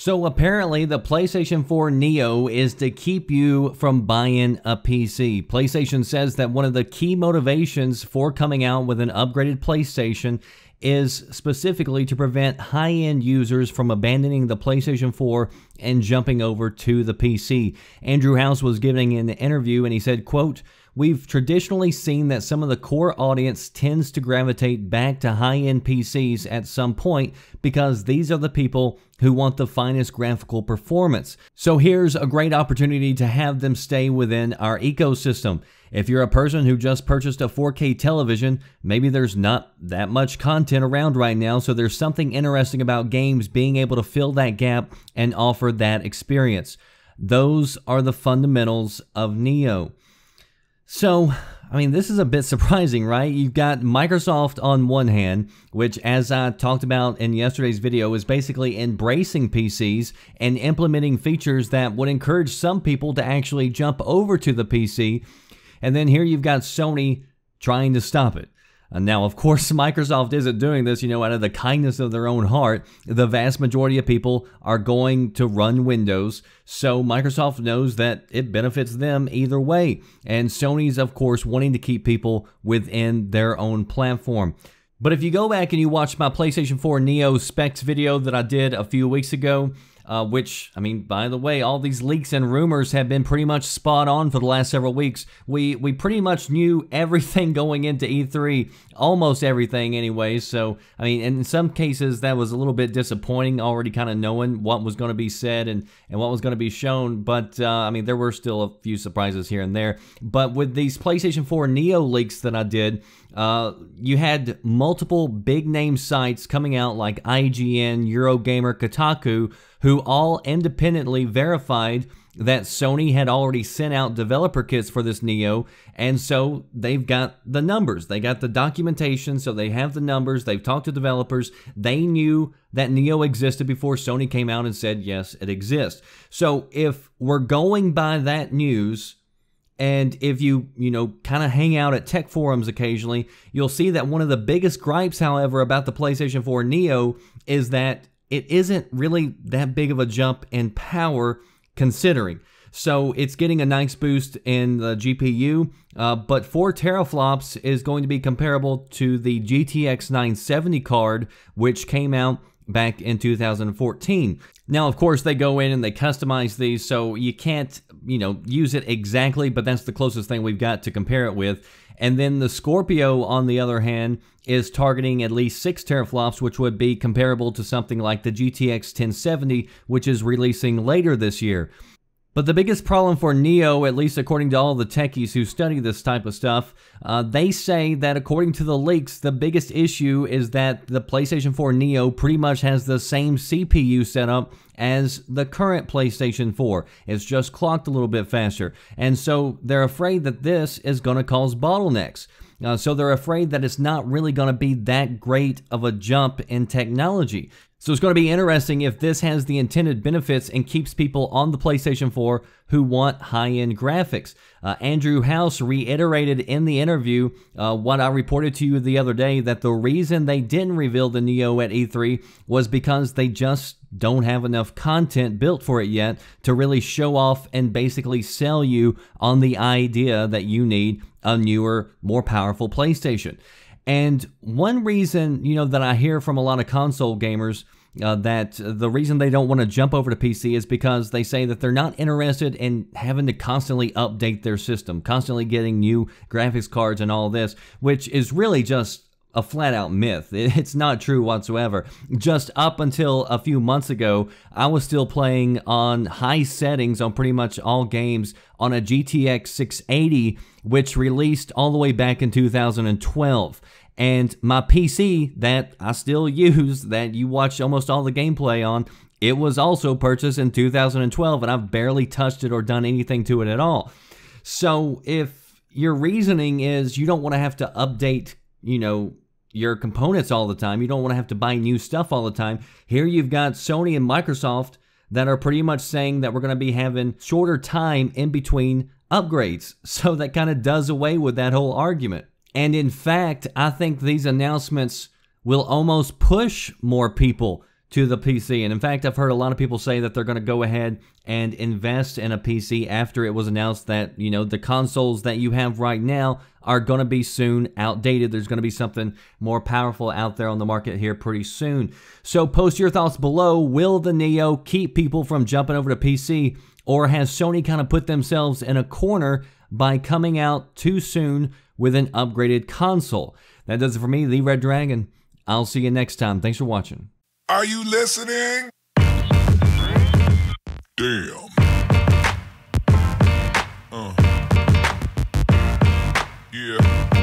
So apparently the PlayStation 4 Neo is to keep you from buying a PC. PlayStation says that one of the key motivations for coming out with an upgraded PlayStation is specifically to prevent high-end users from abandoning the PlayStation 4 and jumping over to the PC. Andrew House was giving an interview and he said, quote, "We've traditionally seen that some of the core audience tends to gravitate back to high-end PCs at some point because these are the people who want the finest graphical performance. So here's a great opportunity to have them stay within our ecosystem. If you're a person who just purchased a 4K television, maybe there's not that much content around right now, so there's something interesting about games being able to fill that gap and offer that experience. Those are the fundamentals of Neo." So, I mean, this is a bit surprising, right? You've got Microsoft on one hand, which, as I talked about in yesterday's video, is basically embracing PCs and implementing features that would encourage some people to actually jump over to the PC. And then here you've got Sony trying to stop it. Now, of course, Microsoft isn't doing this, out of the kindness of their own heart. The vast majority of people are going to run Windows, so Microsoft knows that it benefits them either way. And Sony's, of course, wanting to keep people within their own platform. But if you go back and you watch my PlayStation 4 Neo specs video that I did a few weeks ago, which, I mean, by the way, all these leaks and rumors have been pretty much spot on for the last several weeks. We pretty much knew everything going into E3, almost everything anyway. So, I mean, in some cases that was a little bit disappointing, already kind of knowing what was going to be said and what was going to be shown. But, I mean, there were still a few surprises here and there. But with these PlayStation 4 Neo leaks that I did, you had multiple big name sites coming out like IGN, Eurogamer, Kotaku, who all independently verified that Sony had already sent out developer kits for this Neo, and so they've got the numbers. They got the documentation, so they have the numbers. They've talked to developers. They knew that Neo existed before Sony came out and said, yes, it exists. So if we're going by that news, and if you kind of hang out at tech forums occasionally, you'll see that one of the biggest gripes, however, about the PlayStation 4 Neo is that it isn't really that big of a jump in power considering. So it's getting a nice boost in the GPU, but 4 teraflops is going to be comparable to the GTX 970 card, which came out back in 2014. Now, of course, they go in and they customize these, so you can't, use it exactly, but that's the closest thing we've got to compare it with. And then the Scorpio, on the other hand, is targeting at least 6 teraflops, which would be comparable to something like the GTX 1070, which is releasing later this year. But the biggest problem for Neo, at least according to all the techies who study this type of stuff, they say that according to the leaks, the biggest issue is that the PlayStation 4 Neo pretty much has the same CPU setup as the current PlayStation 4. It's just clocked a little bit faster. And so they're afraid that this is going to cause bottlenecks. So they're afraid that it's not really going to be that great of a jump in technology. So it's going to be interesting if this has the intended benefits and keeps people on the PlayStation 4 who want high-end graphics. Andrew House reiterated in the interview what I reported to you the other day, that the reason they didn't reveal the Neo at E3 was because they just don't have enough content built for it yet to really show off and basically sell you on the idea that you need a newer, more powerful PlayStation. And one reason, that I hear from a lot of console gamers, that the reason they don't want to jump over to PC is because they say that they're not interested in having to constantly update their system, constantly getting new graphics cards and all this, which is really just a flat-out myth. It's not true whatsoever. Just up until a few months ago, I was still playing on high settings on pretty much all games on a GTX 680, which released all the way back in 2012. And my PC that I still use, that you watch almost all the gameplay on, it was also purchased in 2012, and I've barely touched it or done anything to it at all. So if your reasoning is you don't want to have to update, your components all the time, you don't want to have to buy new stuff all the time, here you've got Sony and Microsoft that are pretty much saying that we're going to be having shorter time in between upgrades. So that kind of does away with that whole argument. And in fact, I think these announcements will almost push more people to the PC. And in fact, I've heard a lot of people say that they're going to go ahead and invest in a PC after it was announced that, you know, the consoles that you have right now are going to be soon outdated. There's going to be something more powerful out there on the market here pretty soon. So post your thoughts below. Will the Neo keep people from jumping over to PC, or has Sony kind of put themselves in a corner by coming out too soon with an upgraded console? That does it for me, The Red Dragon. I'll see you next time. Thanks for watching. Are you listening? Damn. Yeah.